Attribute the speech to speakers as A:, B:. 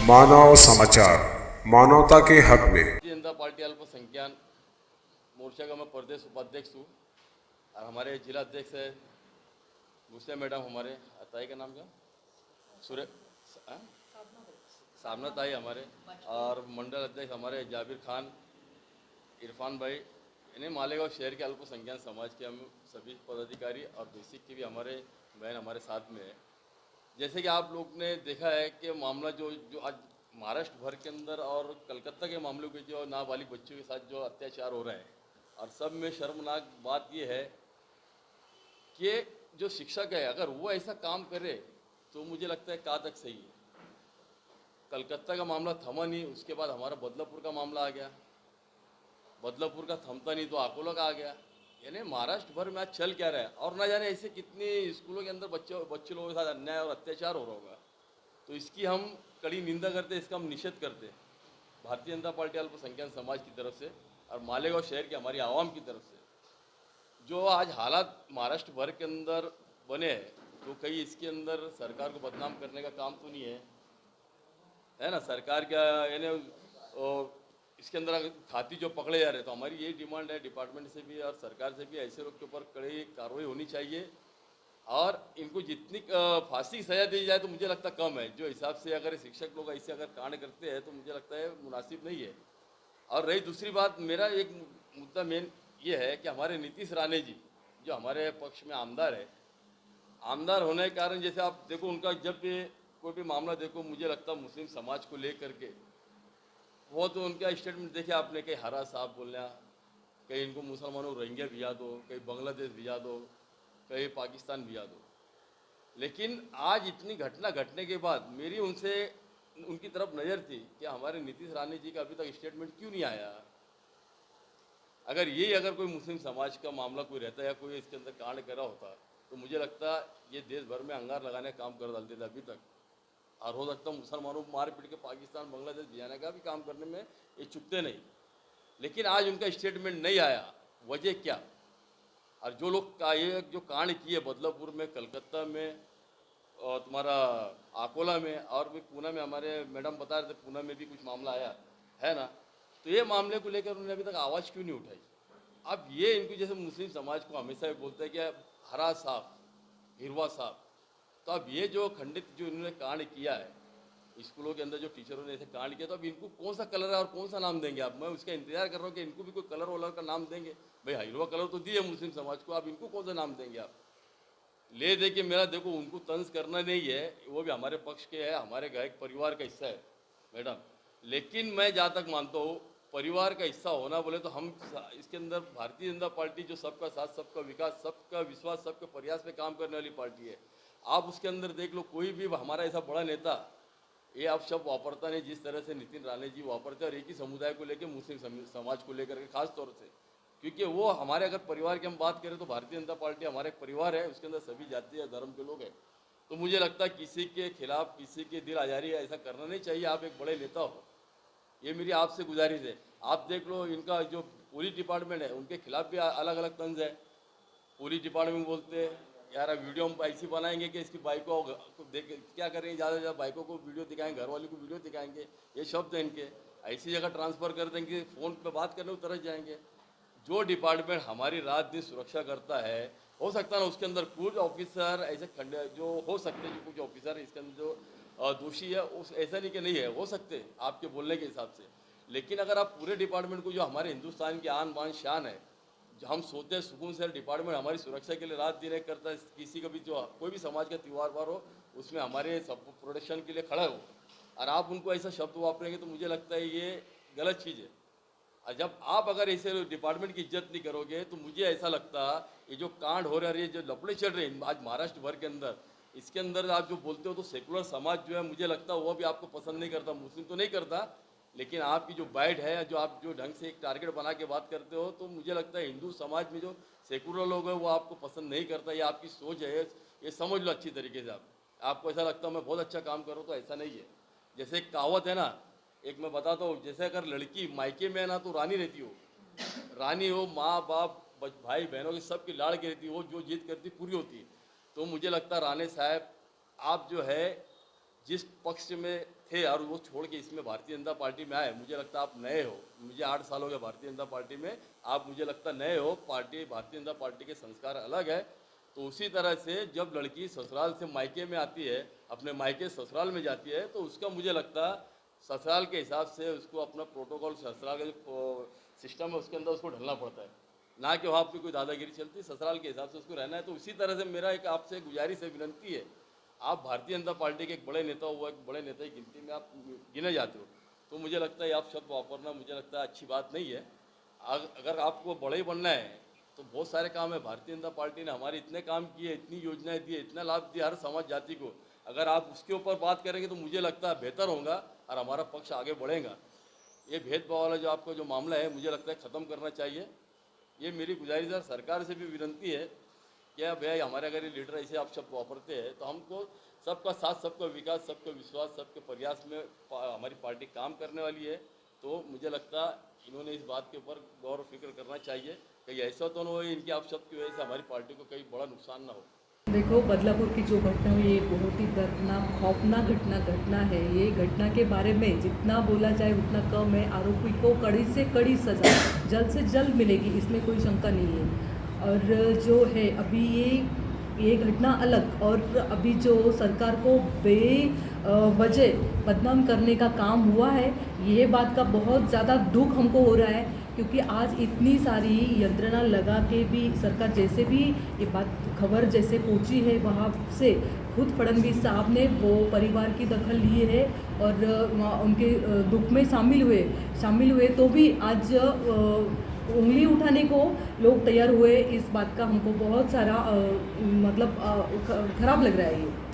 A: मानव समाचार मानवता के हक में।
B: भारतीय जनता पार्टी अल्पसंख्यक मोर्चा का मैं प्रदेश उपाध्यक्ष हूँ और हमारे जिला अध्यक्ष है गुस्से मैडम, हमारे ताई का नाम क्या, सूर्य सामना ताई हमारे, और मंडल अध्यक्ष हमारे जाबिर खान, इरफान भाई, इन्हें मालेगांव शहर के अल्पसंख्यक समाज के हम सभी पदाधिकारी और बेसिक की भी हमारे बहन हमारे साथ में है। जैसे कि आप लोग ने देखा है कि मामला जो जो आज महाराष्ट्र भर के अंदर और कलकत्ता के मामलों के जो नाबालिग बच्चों के साथ जो अत्याचार हो रहे हैं, और सब में शर्मनाक बात यह है कि जो शिक्षक है अगर वो ऐसा काम करे तो मुझे लगता है कहाँ तक सही है। कलकत्ता का मामला थमा नहीं, उसके बाद हमारा बदलापुर का मामला आ गया, बदलापुर का थमता नहीं तो अकोला का आ गया। यानी महाराष्ट्र भर में आज चल क्या रहा है, और ना जाने ऐसे कितने स्कूलों के अंदर बच्चे लोगों के साथ अन्याय और अत्याचार हो रहा होगा। तो इसकी हम कड़ी निंदा करते हैं, इसका हम निषेध करते हैं भारतीय जनता पार्टी अल्पसंख्यक समाज की तरफ से और मालेगांव शहर की हमारी आवाम की तरफ से। जो आज हालात महाराष्ट्र भर के अंदर बने हैं, तो कहीं इसके अंदर सरकार को बदनाम करने का काम तो नहीं है ना। सरकार क्या यानी इसके अंदर अगर खाती जो पकड़े जा रहे, तो हमारी यही डिमांड है डिपार्टमेंट से भी और सरकार से भी, ऐसे लोग के ऊपर कड़ी कार्रवाई होनी चाहिए और इनको जितनी फांसी की सज़ा दी जाए तो मुझे लगता कम है। जो हिसाब से अगर शिक्षक लोग ऐसे अगर कांड करते हैं तो मुझे लगता है मुनासिब नहीं है। और रही दूसरी बात, मेरा एक मुद्दा मेन ये है कि हमारे नीतीश राणे जी जो हमारे पक्ष में आमदार है, आमदार होने के कारण जैसे आप देखो उनका जब भी कोई भी मामला देखो, मुझे लगता मुस्लिम समाज को लेकर के वो तो उनका स्टेटमेंट देखिए आपने, कहीं हरा साहब बोलना, कहीं इनको मुसलमानों को रोहिंग्या भिजा दो, कहीं बांग्लादेश भिजा दो, कहीं पाकिस्तान भिजा दो। लेकिन आज इतनी घटना घटने के बाद मेरी उनसे उनकी तरफ नज़र थी कि हमारे नीतीश राणे जी का अभी तक स्टेटमेंट क्यों नहीं आया। अगर कोई मुस्लिम समाज का मामला कोई रहता या कोई इसके अंदर कांड करा होता तो मुझे लगता ये देश भर में अंगार लगाने का काम कर डालते थे अभी तक, और हो सकता मुसलमानों को मार पीट के पाकिस्तान बांग्लादेश भिजाने का भी काम करने में ये चुकते नहीं। लेकिन आज उनका स्टेटमेंट नहीं आया, वजह क्या। और जो लोग का ये जो कांड किए बदलापुर में, कलकत्ता में और तुम्हारा अकोला में और भी पूना में, हमारे मैडम बता रहे थे पूना में भी कुछ मामला आया है ना, तो ये मामले को लेकर उन्होंने अभी तक आवाज़ क्यों नहीं उठाई। अब ये इनको जैसे मुस्लिम समाज को हमेशा बोलते हैं कि हरा साफ हिरवा साफ, तो अब ये जो खंडित जो इन्होंने कांड किया है स्कूलों के अंदर, जो टीचरों ने ऐसे कांड किया, तो अब इनको कौन सा कलर है और कौन सा नाम देंगे आप। मैं उसका इंतजार कर रहा हूँ कि इनको भी कोई कलर वलर का नाम देंगे। भाई हिरवा कलर तो दिए मुस्लिम समाज को, आप इनको कौन सा नाम देंगे आप। ले दे के मेरा देखो उनको तंज करना नहीं है, वो भी हमारे पक्ष के है, हमारे गायक परिवार का हिस्सा है मैडम। लेकिन मैं जहाँ तक मानता हूँ परिवार का हिस्सा होना बोले तो हम इसके अंदर भारतीय जनता पार्टी जो सबका साथ, सबका विकास, सबका विश्वास, सबके प्रयास पे काम करने वाली पार्टी है। आप उसके अंदर देख लो कोई भी हमारा ऐसा बड़ा नेता ये आप शब्द वापरता नहीं जिस तरह से नितिन राणे जी वापरते हैं, और एक ही समुदाय को लेकर मुस्लिम समाज को लेकर के खास तौर से, क्योंकि वो हमारे अगर परिवार की हम बात करें तो भारतीय जनता पार्टी हमारा एक परिवार है, उसके अंदर सभी जाति या धर्म के लोग हैं। तो मुझे लगता है किसी के खिलाफ किसी के दिल आजारी ऐसा करना नहीं चाहिए। आप एक बड़े नेता हो, ये मेरी आपसे गुजारिश है। आप देख लो इनका जो पुलिस डिपार्टमेंट है उनके खिलाफ भी अलग अलग तंज है। पुलिस डिपार्टमेंट बोलते हैं यार वीडियो हम ऐसी बनाएंगे कि इसकी बाइकों को देख क्या करेंगे, ज़्यादा से ज़्यादा बाइकों को वीडियो दिखाएंगे, घर वाले को वीडियो दिखाएंगे, ये शब्द है इनके। ऐसी जगह ट्रांसफ़र कर देंगे, फ़ोन पे बात करने को तरस जाएंगे। जो डिपार्टमेंट हमारी रात दिन सुरक्षा करता है, हो सकता है ना उसके अंदर कुछ ऑफिसर ऐसे खंड जो हो सकते हैं, जो कुछ ऑफिसर इसके अंदर जो दोषी है, उस ऐसा नहीं कि नहीं है, हो सकते आपके बोलने के हिसाब से। लेकिन अगर आप पूरे डिपार्टमेंट को, जो हमारे हिंदुस्तान की आन बान शान है, जो हम सोते हैं सुकून से डिपार्टमेंट हमारी सुरक्षा के लिए रात दिन एक करता है, किसी का भी जो कोई भी समाज का त्यौहार वार हो उसमें हमारे सब प्रोटेक्शन के लिए खड़ा हो, और आप उनको ऐसा शब्द वापरेंगे तो मुझे लगता है ये गलत चीज़ है। और जब आप अगर ऐसे डिपार्टमेंट की इज्जत नहीं करोगे तो मुझे ऐसा लगता ये जो कांड हो रहे हैं, ये जो लफड़े चल रहे हैं आज महाराष्ट्र भर के अंदर, इसके अंदर आप जो बोलते हो तो सेकुलर समाज जो है मुझे लगता है वो भी आपको पसंद नहीं करता, मुस्लिम तो नहीं करता, लेकिन आपकी जो बाइट है, जो आप जो ढंग से एक टारगेट बना के बात करते हो, तो मुझे लगता है हिंदू समाज में जो सेकुलर लोग हैं वो आपको पसंद नहीं करता। ये आपकी सोच है, ये समझ लो अच्छी तरीके से। आपको ऐसा लगता है मैं बहुत अच्छा काम करूँ, तो ऐसा नहीं है। जैसे एक कहावत है ना, एक मैं बताता हूँ, जैसे अगर लड़की मायके में है ना तो रानी रहती हो, रानी हो, माँ बाप भाई बहनों की सबकी लाड़ की रहती हो, जो जीत करती पूरी होती है। तो मुझे लगता है राणे साहब आप जो है जिस पक्ष में थे और वो छोड़ के इसमें भारतीय जनता पार्टी में आए, मुझे लगता है आप नए हो। मुझे 8 साल हो गए भारतीय जनता पार्टी में, आप मुझे लगता नए हो। भारतीय जनता पार्टी के संस्कार अलग है। तो उसी तरह से जब लड़की ससुराल से मायके में आती है, अपने मायके ससुराल में जाती है, तो उसका मुझे लगता है ससुराल के हिसाब से उसको अपना प्रोटोकॉल, ससुराल का जो सिस्टम है उसके अंदर उसको ढलना पड़ता है, ना कि वहाँ पे कोई दादागिरी चलती। ससुराल के हिसाब से उसको रहना है। तो उसी तरह से मेरा एक आपसे गुजारिश है, विनंती है, आप भारतीय जनता पार्टी के एक बड़े नेता हुआ, एक बड़े नेता की गिनती में आप गिने जाते हो, तो मुझे लगता है आप शब्द वापरना मुझे लगता है अच्छी बात नहीं है। अगर आपको बड़े बनना है तो बहुत सारे काम है। भारतीय जनता पार्टी ने हमारे इतने काम किए, इतनी योजनाएं दी, इतना लाभ दिया हर समाज जाति को। अगर आप उसके ऊपर बात करेंगे तो मुझे लगता है बेहतर होगा और हमारा पक्ष आगे बढ़ेगा। ये भेदभाव वाला जो आपका जो मामला है, मुझे लगता है ख़त्म करना चाहिए। ये मेरी गुजारिश है। सरकार से भी विनती है कि भैया हमारे अगर ये लीडर ऐसे आप शब्द वापरते हैं तो हमको सबका साथ, सबका विकास, सबका विश्वास, सबके प्रयास में हमारी पार्टी काम करने वाली है। तो मुझे लगता है इन्होंने इस बात के ऊपर गौर फिक्र करना चाहिए, कहीं ऐसा तो ना हो इनके आप शब्द की वजह से हमारी पार्टी को कहीं बड़ा नुकसान ना हो।
C: देखो, बदलापुर की जो घटना हुई ये बहुत ही दर्दनाक, खौफनाक घटना है। ये घटना के बारे में जितना बोला जाए उतना कम है। आरोपी को कड़ी से कड़ी सज़ा जल्द से जल्द मिलेगी, इसमें कोई शंका नहीं है। और जो है अभी ये घटना अलग, और अभी जो सरकार को वजह बदनाम करने का काम हुआ है, ये बात का बहुत ज़्यादा दुख हमको हो रहा है। क्योंकि आज इतनी सारी यंत्रणा लगा के भी सरकार जैसे भी ये बात खबर जैसे पहुंची है, वहाँ से खुद फडणवीस साहब ने वो परिवार की दखल लिए है और उनके दुख में शामिल हुए तो भी आज उंगली उठाने को लोग तैयार हुए। इस बात का हमको बहुत सारा मतलब खराब लग रहा है ये।